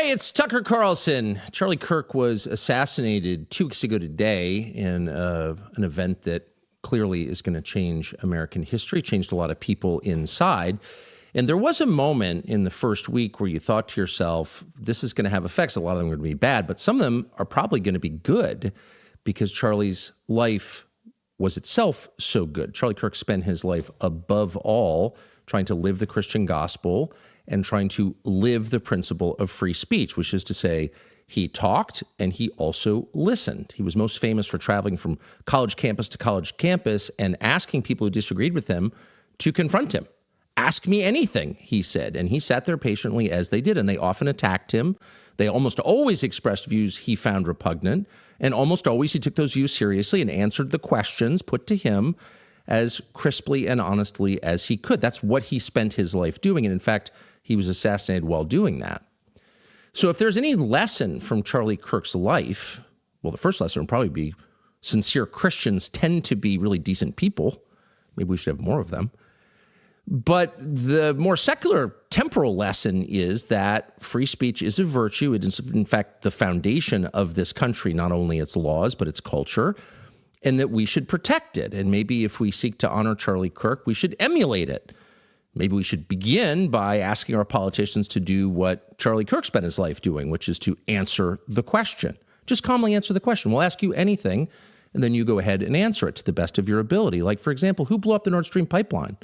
Hey, it's Tucker Carlson. Charlie Kirk was assassinated 2 weeks ago today in an event that clearly is going to change American history, changed a lot of people inside. And there was a moment in the first week where you thought to yourself, this is going to have effects. A lot of them are going to be bad, but some of them are probably going to be good because Charlie's life was itself so good. Charlie Kirk spent his life above all trying to live the Christian gospel and trying to live the principle of free speech, which is to say he talked and he also listened. He was most famous for traveling from college campus to college campus and asking people who disagreed with him to confront him. Ask me anything, he said. And he sat there patiently as they did, and they often attacked him. They almost always expressed views he found repugnant, and almost always he took those views seriously and answered the questions put to him as crisply and honestly as he could. That's what he spent his life doing. And in fact, he was assassinated while doing that. So if there's any lesson from Charlie Kirk's life, well, the first lesson would probably be sincere Christians tend to be really decent people. Maybe we should have more of them. But the more secular temporal lesson is that free speech is a virtue. It is, in fact, the foundation of this country, not only its laws, but its culture, and that we should protect it. And maybe if we seek to honor Charlie Kirk, we should emulate it. Maybe we should begin by asking our politicians to do what Charlie Kirk spent his life doing, which is to answer the question. Just calmly answer the question. We'll ask you anything, and then you go ahead and answer it to the best of your ability. Like, for example, who blew up the Nord Stream pipeline?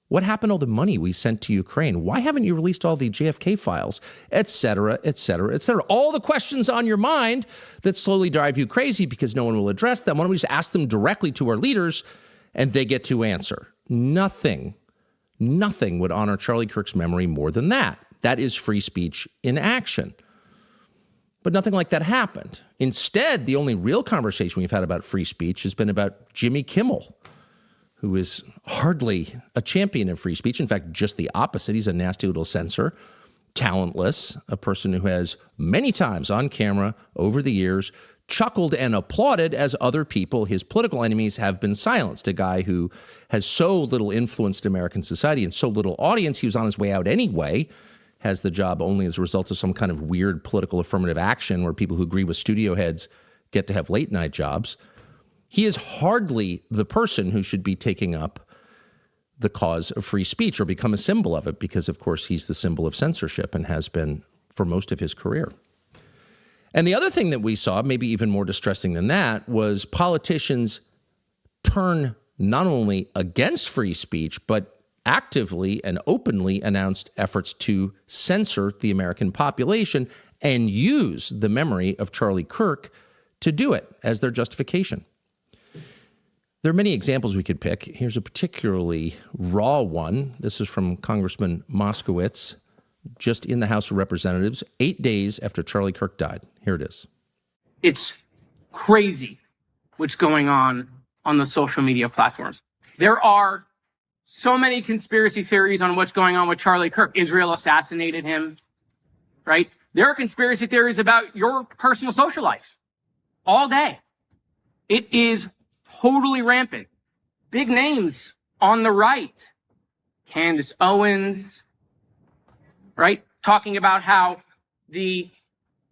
What happened to all the money we sent to Ukraine? Why haven't you released all the JFK files? Et cetera, et cetera, et cetera. All the questions on your mind that slowly drive you crazy because no one will address them. Why don't we just ask them directly to our leaders and they get to answer? Nothing would honor Charlie Kirk's memory more than that. That is free speech in action. But nothing like that happened. Instead, the only real conversation we've had about free speech has been about Jimmy Kimmel, who is hardly a champion of free speech. In fact, just the opposite. He's a nasty little censor, talentless, a person who has many times on camera over the years chuckled and applauded as other people, his political enemies, have been silenced. A guy who has so little influence in American society and so little audience, he was on his way out anyway, has the job only as a result of some kind of weird political affirmative action where people who agree with studio heads get to have late night jobs. He is hardly the person who should be taking up the cause of free speech or become a symbol of it because, of course, he's the symbol of censorship and has been for most of his career. And the other thing that we saw, maybe even more distressing than that, was politicians turn not only against free speech, but actively and openly announced efforts to censor the American population and use the memory of Charlie Kirk to do it as their justification. There are many examples we could pick. Here's a particularly raw one. This is from Congressman Moskowitz, just in the House of Representatives, 8 days after Charlie Kirk died. Here it is. It's crazy what's going on the social media platforms. There are so many conspiracy theories on what's going on with Charlie Kirk. Israel assassinated him, right? There are conspiracy theories about your personal social life all day. It is totally rampant. Big names on the right. Candace Owens, right? Talking about how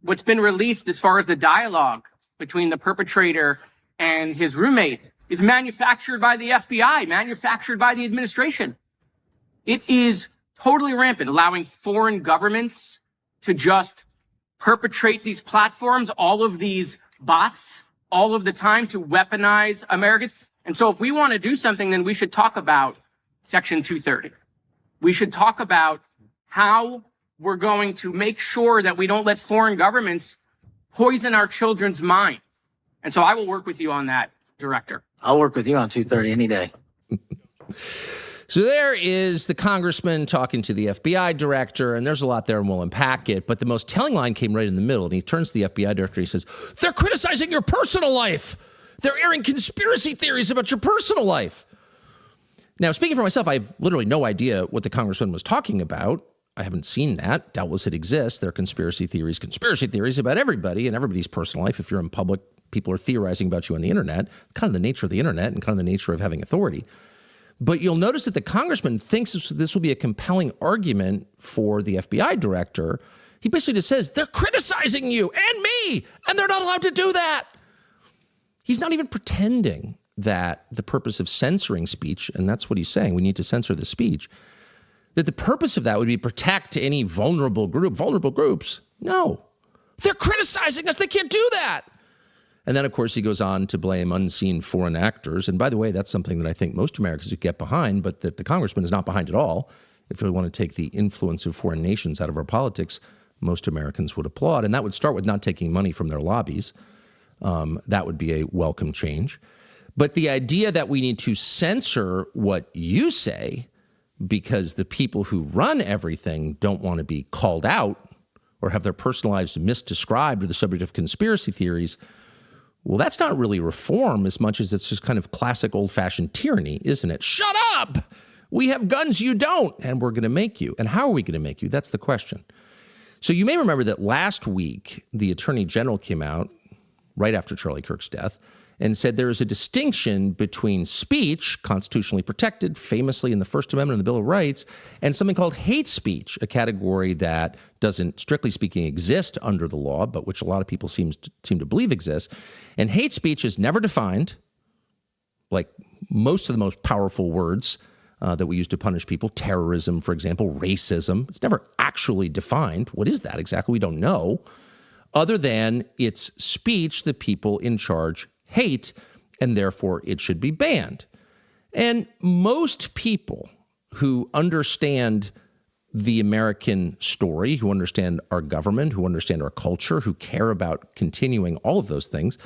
what's been released as far as the dialogue between the perpetrator and his roommate is manufactured by the FBI, manufactured by the administration. It is totally rampant, allowing foreign governments to just perpetrate these platforms, all of these bots, all of the time to weaponize Americans. And so if we want to do something, then we should talk about Section 230. We should talk about how we're going to make sure that we don't let foreign governments poison our children's mind. And so I will work with you on that, Director. I'll work with you on 230 any day. So there is the congressman talking to the FBI director, and there's a lot there, and we'll unpack it. But the most telling line came right in the middle, and he turns to the FBI director. He says, "They're criticizing your personal life. They're airing conspiracy theories about your personal life." Now, speaking for myself, I have literally no idea what the congressman was talking about. I haven't seen that. Doubtless it exists. There are conspiracy theories about everybody and everybody's personal life. If you're in public, people are theorizing about you on the internet. Kind of the nature of the internet and kind of the nature of having authority. But you'll notice that the congressman thinks this will be a compelling argument for the FBI director He basically just says, they're criticizing you and me, and they're not allowed to do that. He's not even pretending that the purpose of censoring speech, and that's what he's saying, we need to censor the speech, that the purpose of that would be protect any vulnerable groups. No, they're criticizing us. They can't do that. And then, of course, he goes on to blame unseen foreign actors. And by the way, that's something that I think most Americans would get behind, but that the congressman is not behind at all. If we want to take the influence of foreign nations out of our politics, most Americans would applaud. And that would start with not taking money from their lobbies. That would be a welcome change. But the idea that we need to censor what you say because the people who run everything don't want to be called out or have their personal lives misdescribed or the subject of conspiracy theories, well, that's not really reform as much as it's just kind of classic old-fashioned tyranny, isn't it? Shut up! We have guns, you don't, and we're going to make you. And how are we going to make you? That's the question. So you may remember that last week, the Attorney General came out right after Charlie Kirk's death and said there is a distinction between speech, constitutionally protected, famously in the First Amendment of the Bill of Rights, and something called hate speech, a category that doesn't, strictly speaking, exist under the law, but which a lot of people seem to believe exists. And hate speech is never defined, like most of the most powerful words that we use to punish people, terrorism, for example, racism. It's never actually defined. What is that exactly? We don't know, other than it's speech that people in charge hate, and therefore it should be banned. And most people who understand the American story, who understand our government, who understand our culture, who care about continuing all of those things,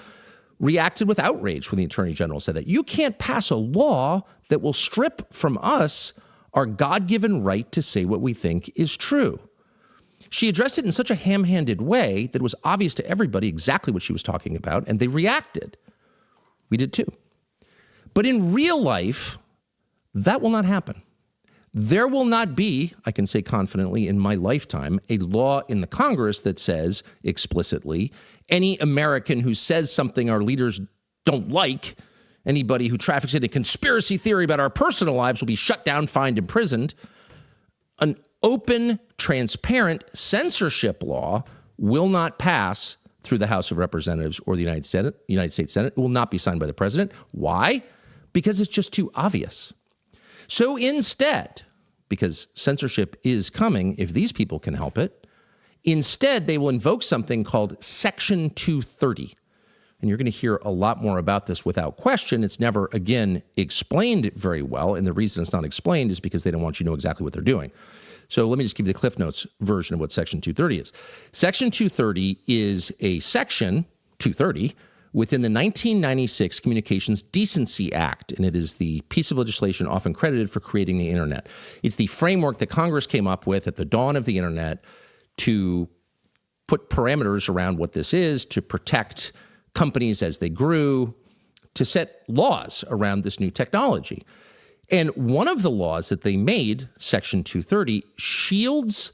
reacted with outrage when the Attorney General said that. You can't pass a law that will strip from us our God-given right to say what we think is true. She addressed it in such a ham-handed way that it was obvious to everybody exactly what she was talking about, and they reacted. We did too. But in real life, that will not happen. There will not be, I can say confidently in my lifetime, a law in the Congress that says explicitly any American who says something our leaders don't like, anybody who traffics in a conspiracy theory about our personal lives will be shut down, fined, imprisoned. An open, transparent censorship law will not pass through the House of Representatives or the United States Senate. It will not be signed by the president. Why? Because it's just too obvious. So instead, because censorship is coming if these people can help it, instead they will invoke something called Section 230. And you're going to hear a lot more about this without question. It's never, again, explained very well. And the reason it's not explained is because they don't want you to know exactly what they're doing. So let me just give you the Cliff Notes version of what Section 230 is. Section 230 is a section, 230, within the 1996 Communications Decency Act, and it is the piece of legislation often credited for creating the internet. It's the framework that Congress came up with at the dawn of the internet to put parameters around what this is, to protect companies as they grew, to set laws around this new technology. And one of the laws that they made, Section 230, shields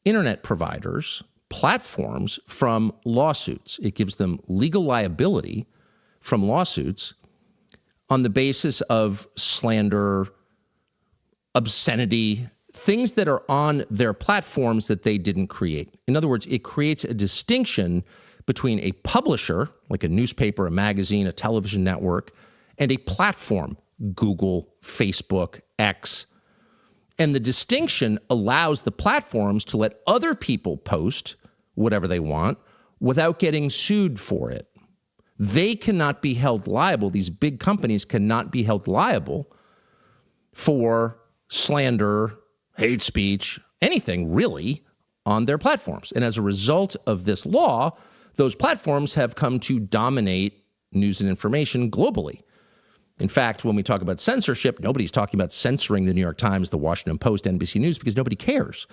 internet providers, platforms, from lawsuits. It gives them legal liability from lawsuits on the basis of slander, obscenity, things that are on their platforms that they didn't create. In other words, it creates a distinction between a publisher, like a newspaper, a magazine, a television network, and a platform, Google, Facebook, X. And the distinction allows the platforms to let other people post whatever they want without getting sued for it. They cannot be held liable. These big companies cannot be held liable for slander, hate speech, anything really on their platforms. And as a result of this law, those platforms have come to dominate news and information globally. In fact, when we talk about censorship, nobody's talking about censoring the New York Times, the Washington Post, NBC News, because nobody cares.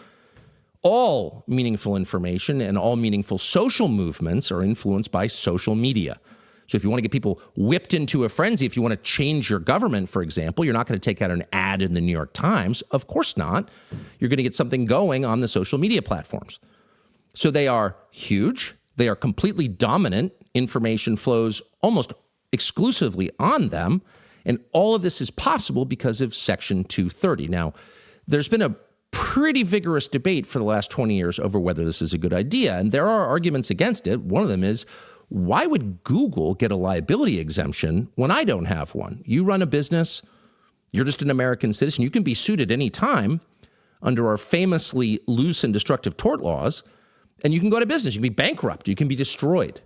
All meaningful information and all meaningful social movements are influenced by social media. So if you want to get people whipped into a frenzy, if you want to change your government, for example, you're not going to take out an ad in the New York Times. Of course not. You're going to get something going on the social media platforms. So they are huge. They are completely dominant. Information flows almost exclusively on them. And all of this is possible because of Section 230. Now, there's been a pretty vigorous debate for the last 20 years over whether this is a good idea. And there are arguments against it. One of them is, why would Google get a liability exemption when I don't have one? You run a business, you're just an American citizen. You can be sued at any time under our famously loose and destructive tort laws, and you can go out of business. You can be bankrupt. You can be destroyed.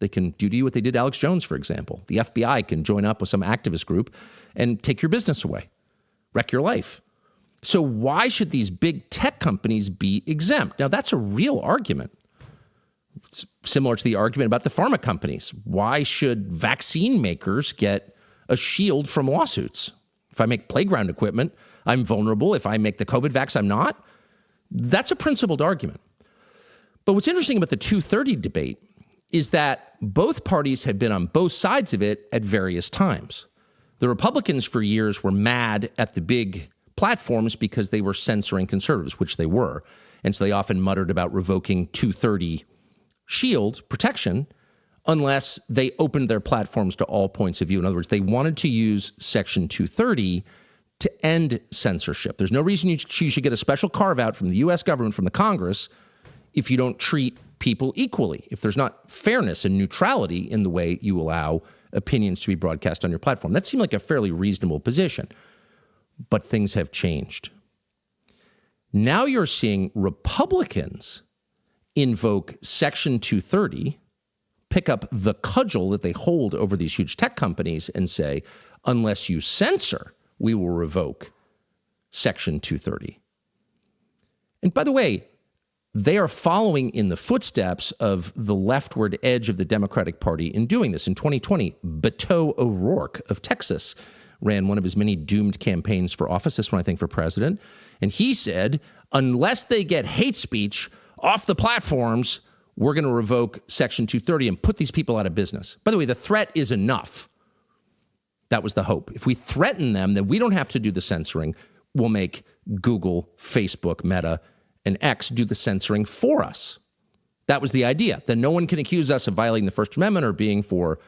They can do to you what they did to Alex Jones, for example. The FBI can join up with some activist group and take your business away, wreck your life. So why should these big tech companies be exempt? Now, that's a real argument. It's similar to the argument about the pharma companies. Why should vaccine makers get a shield from lawsuits? If I make playground equipment, I'm vulnerable. If I make the COVID vax, I'm not. That's a principled argument. But what's interesting about the 230 debate is that both parties had been on both sides of it at various times. The Republicans for years were mad at the big platforms because they were censoring conservatives, which they were. And so they often muttered about revoking 230 shield protection unless they opened their platforms to all points of view. In other words, they wanted to use Section 230 to end censorship. There's no reason you should get a special carve-out from the U.S. government, from the Congress, if you don't treat people equally, if there's not fairness and neutrality in the way you allow opinions to be broadcast on your platform. That seemed like a fairly reasonable position, but things have changed. Now you're seeing Republicans invoke Section 230, pick up the cudgel that they hold over these huge tech companies and say, unless you censor, we will revoke Section 230. And by the way, they are following in the footsteps of the leftward edge of the Democratic Party in doing this. In 2020, Beto O'Rourke of Texas ran one of his many doomed campaigns for office, this one I think for president, and he said, unless they get hate speech off the platforms, we're going to revoke Section 230 and put these people out of business. By the way, the threat is enough. That was the hope. If we threaten them, then we don't have to do the censoring. We'll make Google, Facebook, Meta, and X do the censoring for us. That was the idea. Then no one can accuse us of violating the First Amendment or being for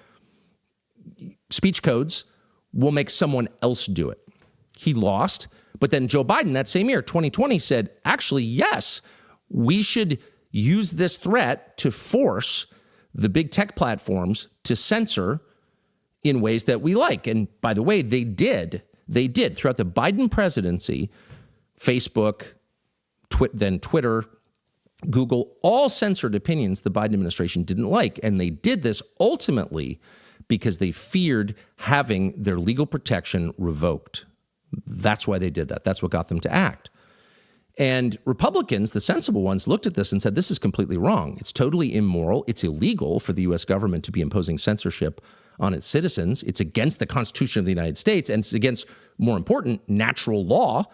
speech codes. We'll make someone else do it. He lost. But then Joe Biden that same year, 2020, said, actually, yes, we should use this threat to force the big tech platforms to censor in ways that we like. And by the way, they did. They did. Throughout the Biden presidency, Facebook, then Twitter, Google, all censored opinions the Biden administration didn't like. And they did this ultimately because they feared having their legal protection revoked. That's why they did that. That's what got them to act. And Republicans, the sensible ones, looked at this and said, this is completely wrong. It's totally immoral. It's illegal for the U.S. government to be imposing censorship on its citizens. It's against the Constitution of the United States, and it's against, more important, natural law.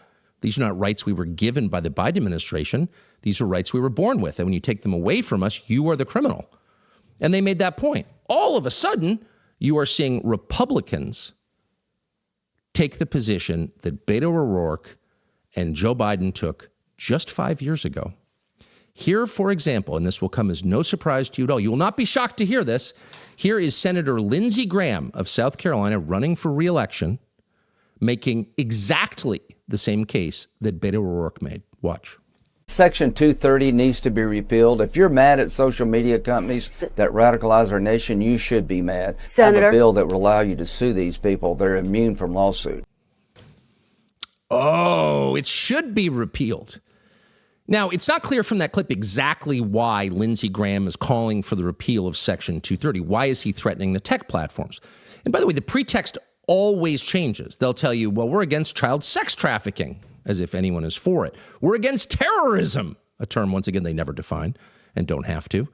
These are not rights we were given by the Biden administration. These are rights we were born with. And when you take them away from us, you are the criminal. And they made that point. All of a sudden, you are seeing Republicans take the position that Beto O'Rourke and Joe Biden took just 5 years ago. Here, for example, and this will come as no surprise to you at all, you will not be shocked to hear this. Here is Senator Lindsey Graham of South Carolina running for re-election, making exactly the same case that Beto O'Rourke made. Watch. Section 230 needs to be repealed. If you're mad at social media companies that radicalize our nation, you should be mad. Senator. I have a bill that will allow you to sue these people. They're immune from lawsuit. Oh, it should be repealed. Now, it's not clear from that clip exactly why Lindsey Graham is calling for the repeal of Section 230. Why is he threatening the tech platforms? And by the way, the pretext always changes. They'll tell you, well, we're against child sex trafficking, as if anyone is for it. We're against terrorism, a term, once again, they never define and don't have to.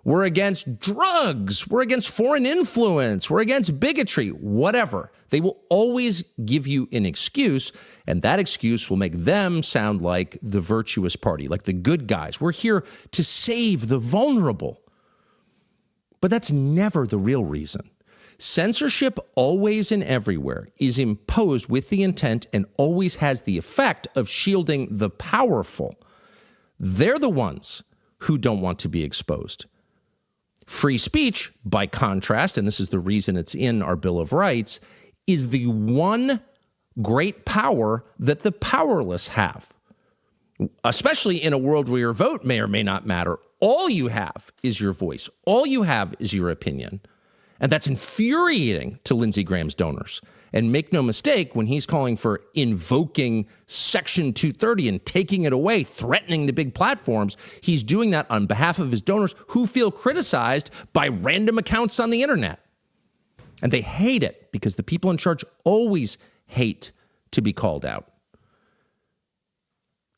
We're against drugs. We're against foreign influence. We're against bigotry, whatever. They will always give you an excuse, and that excuse will make them sound like the virtuous party, like the good guys. We're here to save the vulnerable. But that's never the real reason. Censorship, always and everywhere, is imposed with the intent and always has the effect of shielding the powerful. They're the ones who don't want to be exposed. Free speech, by contrast, and this is the reason it's in our Bill of Rights, is the one great power that the powerless have. especially in a world where your vote may or may not matter. All you have is your voice. All you have is your opinion. And that's infuriating to Lindsey Graham's donors. And make no mistake, when he's calling for invoking Section 230 and taking it away, threatening the big platforms, he's doing that on behalf of his donors who feel criticized by random accounts on the internet. And they hate it because the people in charge always hate to be called out.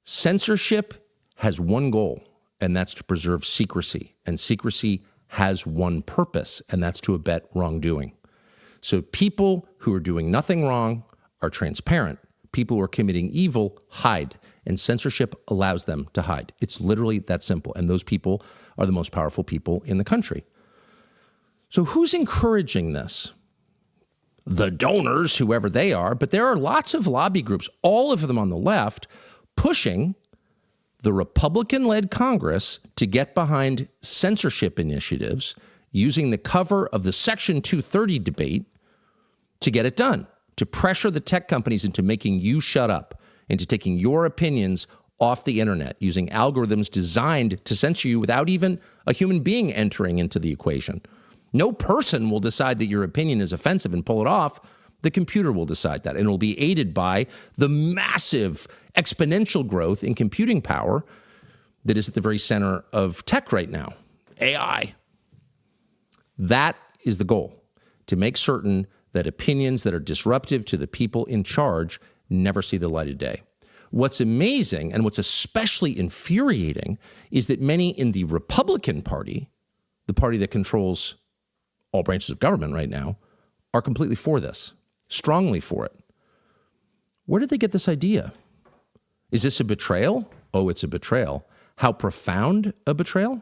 Censorship has one goal, and that's to preserve secrecy. And secrecy has one purpose, and that's to abet wrongdoing. So people who are doing nothing wrong are transparent. People who are committing evil hide, and censorship allows them to hide. It's literally that simple, and those people are the most powerful people in the country. So who's encouraging this? The donors, whoever they are, but there are lots of lobby groups, all of them on the left, pushing the Republican-led Congress to get behind censorship initiatives using the cover of the Section 230 debate to get it done, to pressure the tech companies into making you shut up, into taking your opinions off the internet, using algorithms designed to censor you without even a human being entering into the equation. No person will decide that your opinion is offensive and pull it off. The computer will decide that, and it will be aided by the massive exponential growth in computing power that is at the very center of tech right now, AI. That is the goal, to make certain that opinions that are disruptive to the people in charge never see the light of day. What's amazing and what's especially infuriating is that many in the Republican Party, the party that controls all branches of government right now, are completely for this, strongly for it. Where did they get this idea? Is this a betrayal? Oh, it's a betrayal. How profound a betrayal?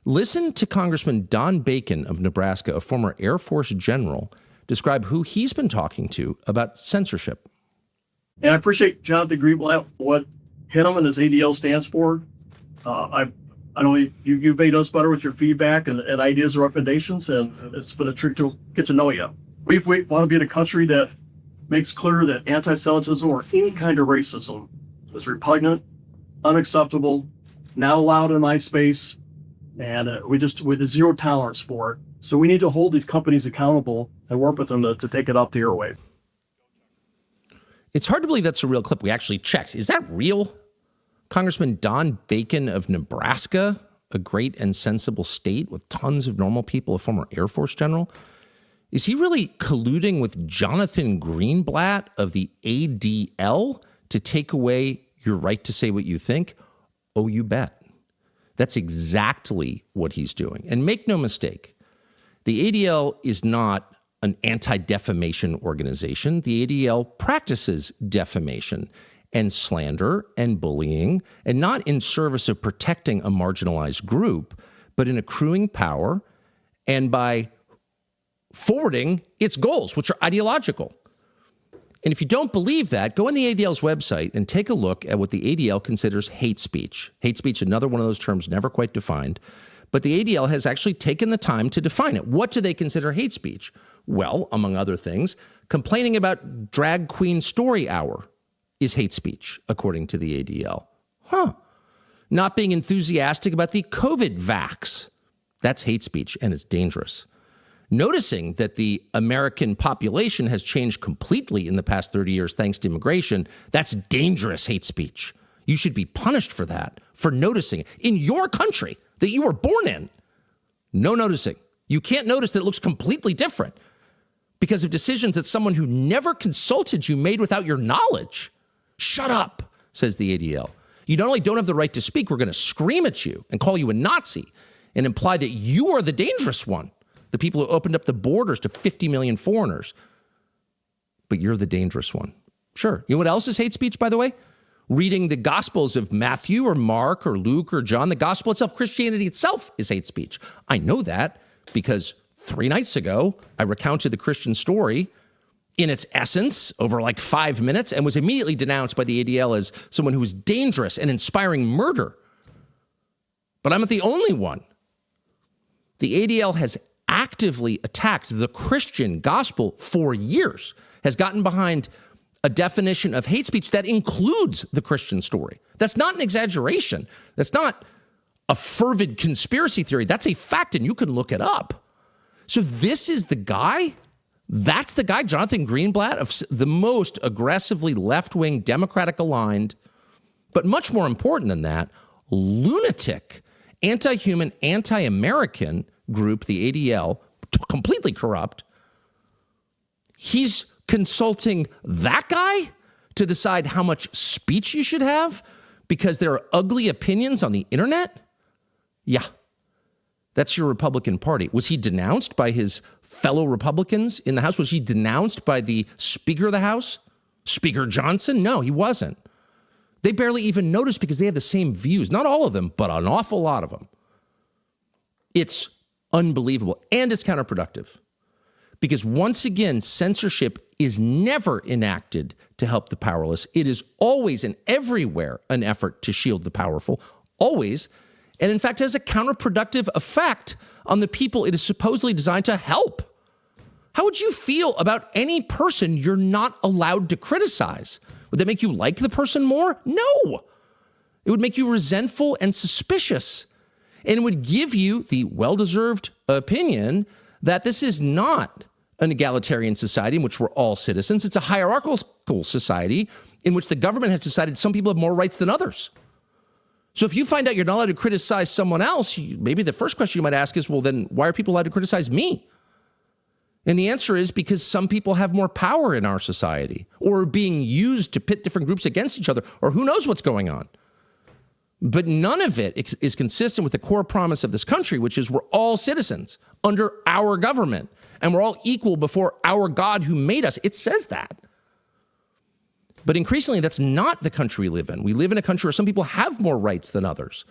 Listen to Congressman Don Bacon of Nebraska, a former Air Force general, describe who he's been talking to about censorship. And I appreciate Jonathan Greenblatt, what him and his ADL stands for. I know you've made us better with your feedback and ideas and recommendations, and it's been a treat to get to know you. We want to be in a country that makes clear that anti-Semitism or any kind of racism is repugnant, unacceptable, not allowed in my space, and with zero tolerance for it. So we need to hold these companies accountable and work with them to take it up the airwave. It's hard to believe that's a real clip. We actually checked. Is that real? Congressman Don Bacon of Nebraska, a great and sensible state with tons of normal people, a former Air Force general. Is he really colluding with Jonathan Greenblatt of the ADL to take away your right to say what you think? Oh, you bet. That's exactly what he's doing. And make no mistake, the ADL is not an anti-defamation organization. The ADL practices defamation and slander and bullying, and not in service of protecting a marginalized group, but in accruing power and by forwarding its goals, which are ideological. And if you don't believe that, go on the ADL's website and take a look at what the ADL considers hate speech. Hate speech, another one of those terms never quite defined. But the ADL has actually taken the time to define it. What do they consider hate speech? Well, among other things, complaining about drag queen story hour is hate speech, according to the ADL. Not being enthusiastic about the COVID vax, that's hate speech, and it's dangerous. Noticing that the American population has changed completely in the past 30 years thanks to immigration, that's dangerous hate speech. You should be punished for that, for noticing it in your country that you were born in. No noticing. You can't notice that it looks completely different because of decisions that someone who never consulted you made without your knowledge. Shut up, says the ADL. You not only don't have the right to speak, we're going to scream at you and call you a Nazi and imply that you are the dangerous one, the people who opened up the borders to 50 million foreigners. But you're the dangerous one. Sure. You know what else is hate speech, by the way? Reading the Gospels of Matthew or Mark or Luke or John. The gospel itself, Christianity itself, is hate speech. I know that because 3 nights ago, I recounted the Christian story in its essence over like 5 minutes and was immediately denounced by the ADL as someone who was dangerous and inspiring murder. But I'm not the only one. The ADL has actively attacked the Christian gospel for years, has gotten behind a definition of hate speech that includes the Christian story. That's not an exaggeration. That's not a fervid conspiracy theory. That's a fact, and you can look it up. So this is the guy? That's the guy, Jonathan Greenblatt, of the most aggressively left-wing, Democratic-aligned, but much more important than that, lunatic, anti-human, anti-American group, the ADL, completely corrupt. He's consulting that guy to decide how much speech you should have because there are ugly opinions on the internet? Yeah, that's your Republican Party. Was he denounced by his fellow Republicans in the House? Was he denounced by the Speaker of the House, Speaker Johnson? No, he wasn't. They barely even noticed because they have the same views. Not all of them, but an awful lot of them. It's unbelievable, and it's counterproductive. Because once again, censorship is never enacted to help the powerless. It is always and everywhere an effort to shield the powerful, always. And in fact, it has a counterproductive effect on the people it is supposedly designed to help. How would you feel about any person you're not allowed to criticize? Would that make you like the person more? No. It would make you resentful and suspicious. And it would give you the well-deserved opinion that this is not an egalitarian society in which we're all citizens. It's a hierarchical society in which the government has decided some people have more rights than others. So if you find out you're not allowed to criticize someone else, maybe the first question you might ask is, well, then why are people allowed to criticize me? And the answer is because some people have more power in our society or are being used to pit different groups against each other, or who knows what's going on. But none of it is consistent with the core promise of this country, which is we're all citizens under our government, and we're all equal before our God who made us. It says that. But increasingly, that's not the country we live in. We live in a country where some people have more rights than others.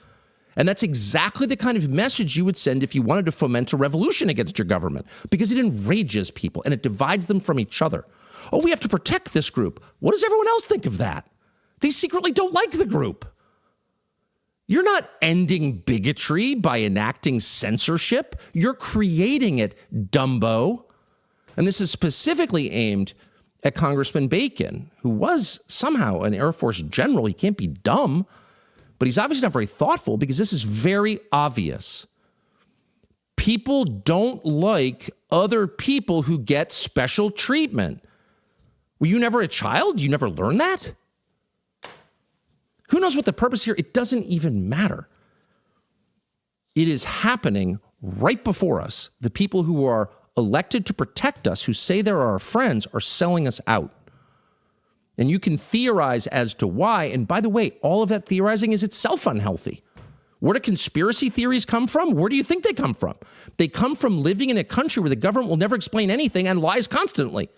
And that's exactly the kind of message you would send if you wanted to foment a revolution against your government, because it enrages people and it divides them from each other. Oh, we have to protect this group. What does everyone else think of that? They secretly don't like the group. You're not ending bigotry by enacting censorship. You're creating it, Dumbo. And this is specifically aimed at Congressman Bacon, who was somehow an Air Force general. He can't be dumb, but he's obviously not very thoughtful because this is very obvious. People don't like other people who get special treatment. Were you never a child? You never learned that? Who knows what the purpose here? It doesn't even matter. It is happening right before us. The people who are elected to protect us, who say they're our friends, are selling us out. And you can theorize as to why. And by the way, all of that theorizing is itself unhealthy. Where do conspiracy theories come from? Where do you think they come from? They come from living in a country where the government will never explain anything and lies constantly.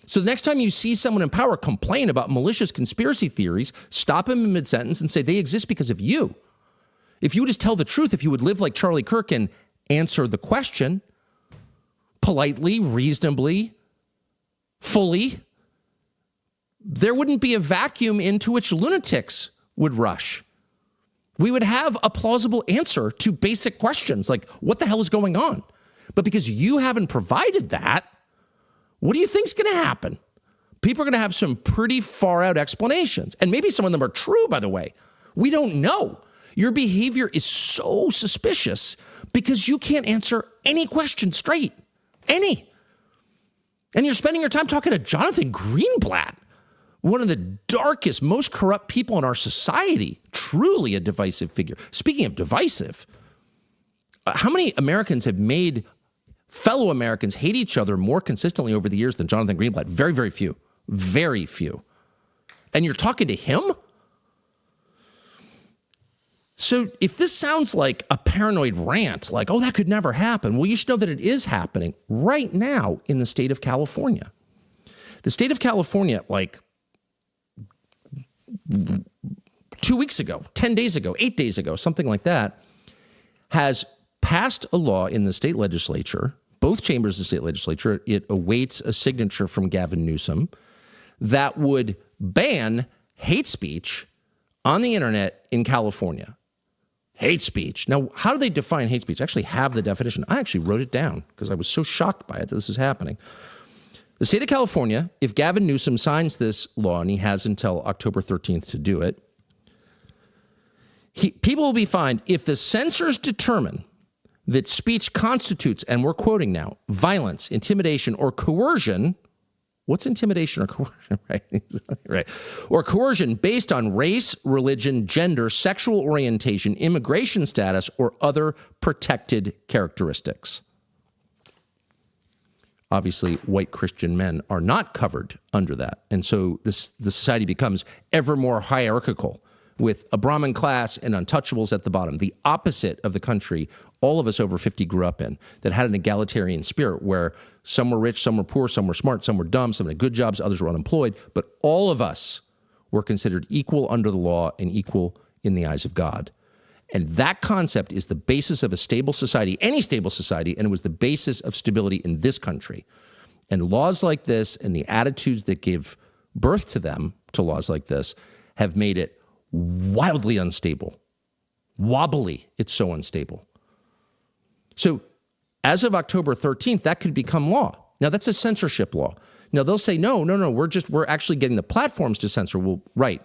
So the next time you see someone in power complain about malicious conspiracy theories, stop him in mid-sentence and say they exist because of you. If you would just tell the truth, if you would live like Charlie Kirk and answer the question politely, reasonably, fully, there wouldn't be a vacuum into which lunatics would rush. We would have a plausible answer to basic questions like, what the hell is going on? But because you haven't provided that, what do you think's going to happen? People are going to have some pretty far out explanations. And maybe some of them are true, by the way. We don't know. Your behavior is so suspicious because you can't answer any question straight. Any. And you're spending your time talking to Jonathan Greenblatt, one of the darkest, most corrupt people in our society. Truly a divisive figure. Speaking of divisive, how many Americans have made fellow Americans hate each other more consistently over the years than Jonathan Greenblatt? Very, very few. Very few. And you're talking to him? So if this sounds like a paranoid rant, like, oh, that could never happen, well, you should know that it is happening right now in the state of California. The state of California, like 2 weeks ago, 10 days ago, 8 days ago, something like that, has passed a law in the state legislature, both chambers of the state legislature. It awaits a signature from Gavin Newsom that would ban hate speech on the internet in California. Hate speech. Now, how do they define hate speech? I actually have the definition. I actually wrote it down because I was so shocked by it that this is happening. The state of California, if Gavin Newsom signs this law, and he has until October 13th to do it, people will be fined if the censors determine that speech constitutes, and we're quoting now, violence, intimidation, or coercion. What's intimidation or coercion? Right. Or coercion based on race, religion, gender, sexual orientation, immigration status, or other protected characteristics. Obviously, white Christian men are not covered under that. And so the society becomes ever more hierarchical, with a Brahmin class and untouchables at the bottom, the opposite of the country all of us over 50 grew up in, that had an egalitarian spirit where some were rich, some were poor, some were smart, some were dumb, some had good jobs, others were unemployed, but all of us were considered equal under the law and equal in the eyes of God. And that concept is the basis of a stable society, any stable society, and it was the basis of stability in this country. And laws like this and the attitudes that give birth to them, to laws like this, have made it wildly unstable. Wobbly, it's so unstable. So as of October 13th, that could become law. Now, that's a censorship law. Now, they'll say, no, we're actually getting the platforms to censor. Well, right.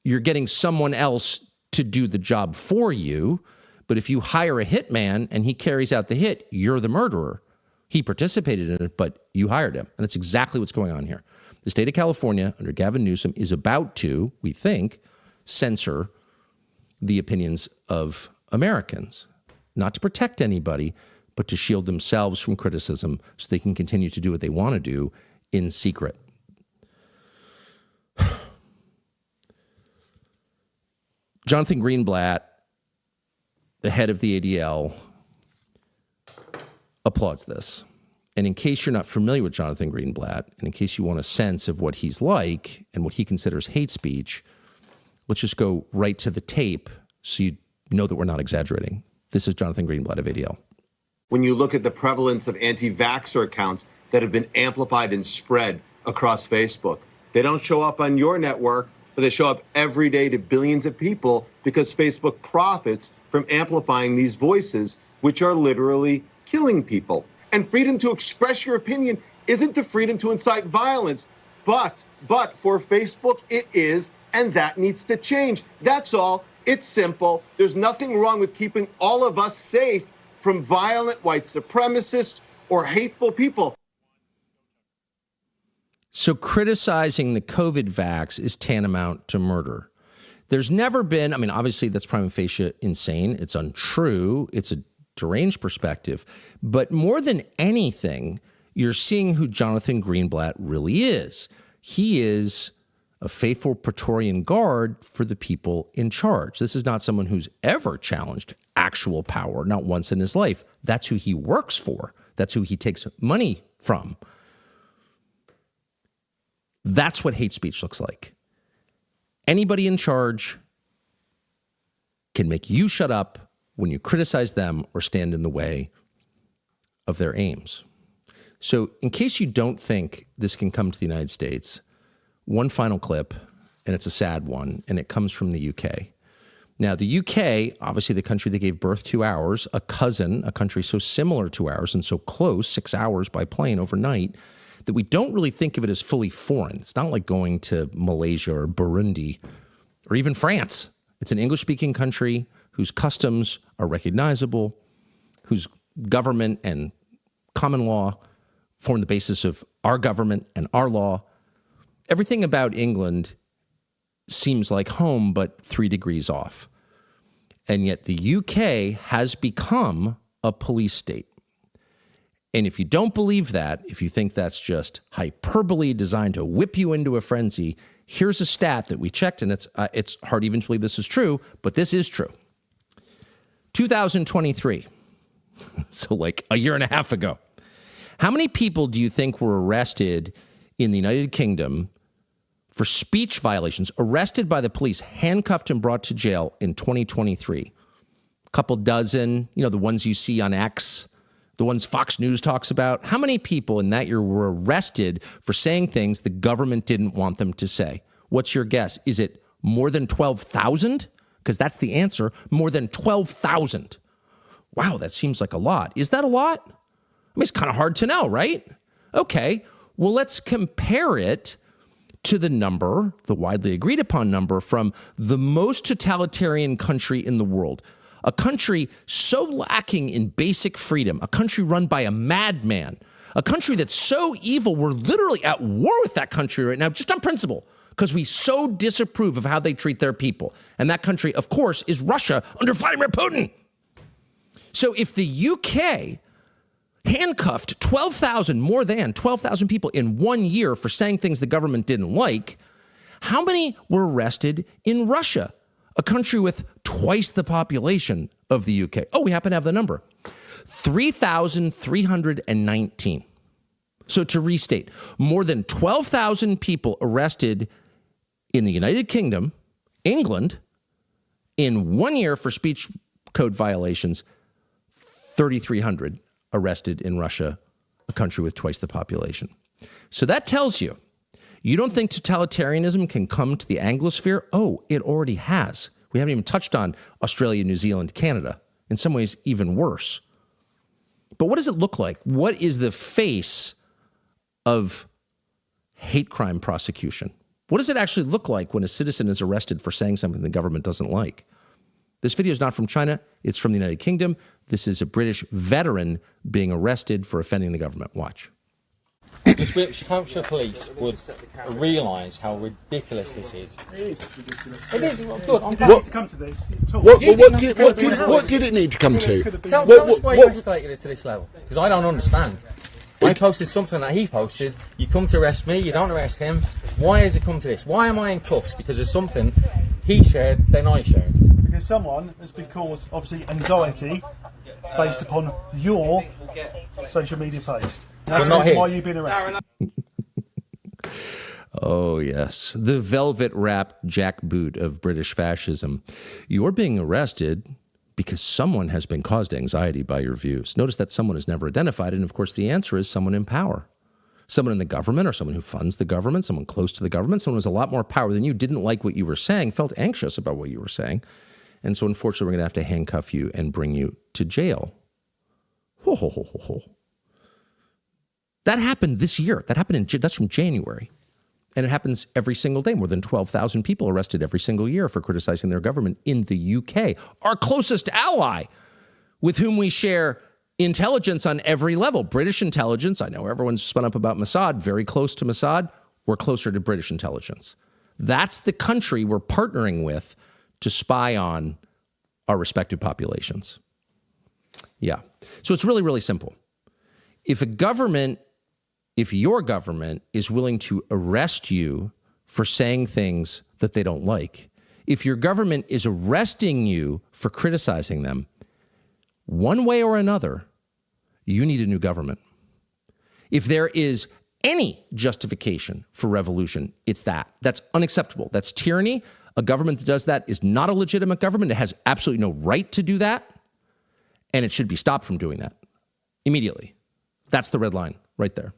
You're getting someone else to do the job for you. But if you hire a hitman and he carries out the hit, you're the murderer. He participated in it, but you hired him. And that's exactly what's going on here. The state of California, under Gavin Newsom, is about to, we think, censor the opinions of Americans. Not to protect anybody, but to shield themselves from criticism so they can continue to do what they want to do in secret. Jonathan Greenblatt, the head of the ADL, applauds this. And in case you're not familiar with Jonathan Greenblatt, and in case you want a sense of what he's like and what he considers hate speech, let's just go right to the tape so you know that we're not exaggerating. This is Jonathan Greenblatt of ADL. When you look at the prevalence of anti-vaxxer accounts that have been amplified and spread across Facebook, they don't show up on your network, but they show up every day to billions of people because Facebook profits from amplifying these voices, which are literally killing people. And freedom to express your opinion isn't the freedom to incite violence, but for Facebook, it is, and that needs to change. That's all. It's simple. There's nothing wrong with keeping all of us safe from violent white supremacists or hateful people. So criticizing the COVID vax is tantamount to murder. There's never been, obviously that's prima facie insane. It's untrue. It's a deranged perspective. But more than anything, you're seeing who Jonathan Greenblatt really is. He is a faithful Praetorian Guard for the people in charge. This is not someone who's ever challenged actual power, not once in his life. That's who he works for. That's who he takes money from. That's what hate speech looks like. Anybody in charge can make you shut up when you criticize them or stand in the way of their aims. So in case you don't think this can come to the United States, one final clip, and it's a sad one, and it comes from the UK. Now, the UK, obviously the country that gave birth to ours, a country so similar to ours and so close, 6 hours by plane overnight, that we don't really think of it as fully foreign. It's not like going to Malaysia or Burundi or even France. It's an English-speaking country whose customs are recognizable, whose government and common law form the basis of our government and our law. Everything about England seems like home, but 3 degrees off. And yet the UK has become a police state. And if you don't believe that, if you think that's just hyperbole designed to whip you into a frenzy, here's a stat that we checked, and it's hard even to believe this is true, but this is true. 2023, so like a year and a half ago. How many people do you think were arrested in the United Kingdom for speech violations, arrested by the police, handcuffed and brought to jail in 2023? A couple dozen, the ones you see on X, the ones Fox News talks about. How many people in that year were arrested for saying things the government didn't want them to say? What's your guess? Is it more than 12,000? Because that's the answer. More than 12,000. Wow, that seems like a lot. Is that a lot? It's kind of hard to know, right? Okay, Well, let's compare it to the number, the widely agreed upon number from the most totalitarian country in the world. A country so lacking in basic freedom, a country run by a madman, a country that's so evil, we're literally at war with that country right now, just on principle, because we so disapprove of how they treat their people. And that country, of course, is Russia under Vladimir Putin. So if the UK handcuffed 12,000, more than 12,000 people in 1 year for saying things the government didn't like, how many were arrested in Russia, a country with twice the population of the UK? Oh, we happen to have the number. 3,319. So to restate, more than 12,000 people arrested in the United Kingdom, England, in 1 year for speech code violations, 3,300 arrested in Russia, a country with twice the population. So that tells you, you don't think totalitarianism can come to the Anglosphere? Oh, it already has. We haven't even touched on Australia, New Zealand, Canada. In some ways, even worse. But what does it look like? What is the face of hate crime prosecution? What does it actually look like when a citizen is arrested for saying something the government doesn't like? This video is not from China. It's from the United Kingdom. This is a British veteran being arrested for offending the government. Watch. The Hampshire police would realise how ridiculous this is. It is ridiculous. It is. Well, good. I'm What to come to this? What did it need to come to? Tell us why you escalated it to this level, because I don't understand. I posted something that he posted. You come to arrest me. You don't arrest him. Why has it come to this? Why am I in cuffs? Because of something he shared, then I shared. Because someone has been caused, obviously, anxiety based upon your social media post. That's not his. Why you've been arrested. Oh, yes. The velvet-wrapped jackboot of British fascism. You're being arrested because someone has been caused anxiety by your views. Notice that someone is never identified, and of course the answer is someone in power. Someone in the government, or someone who funds the government, someone close to the government, someone who has a lot more power than you, didn't like what you were saying, felt anxious about what you were saying. And so unfortunately, we're going to have to handcuff you and bring you to jail. Ho, ho, ho, ho, ho. That happened this year. That's from January. And it happens every single day. More than 12,000 people arrested every single year for criticizing their government in the UK, our closest ally, with whom we share intelligence on every level. British intelligence, I know everyone's spun up about Mossad, very close to Mossad. We're closer to British intelligence. That's the country we're partnering with to spy on our respective populations. Yeah. So it's really, really simple. If your government is willing to arrest you for saying things that they don't like, if your government is arresting you for criticizing them, one way or another, you need a new government. If there is any justification for revolution, it's that. That's unacceptable. That's tyranny. A government that does that is not a legitimate government. It has absolutely no right to do that, and it should be stopped from doing that immediately. That's the red line right there.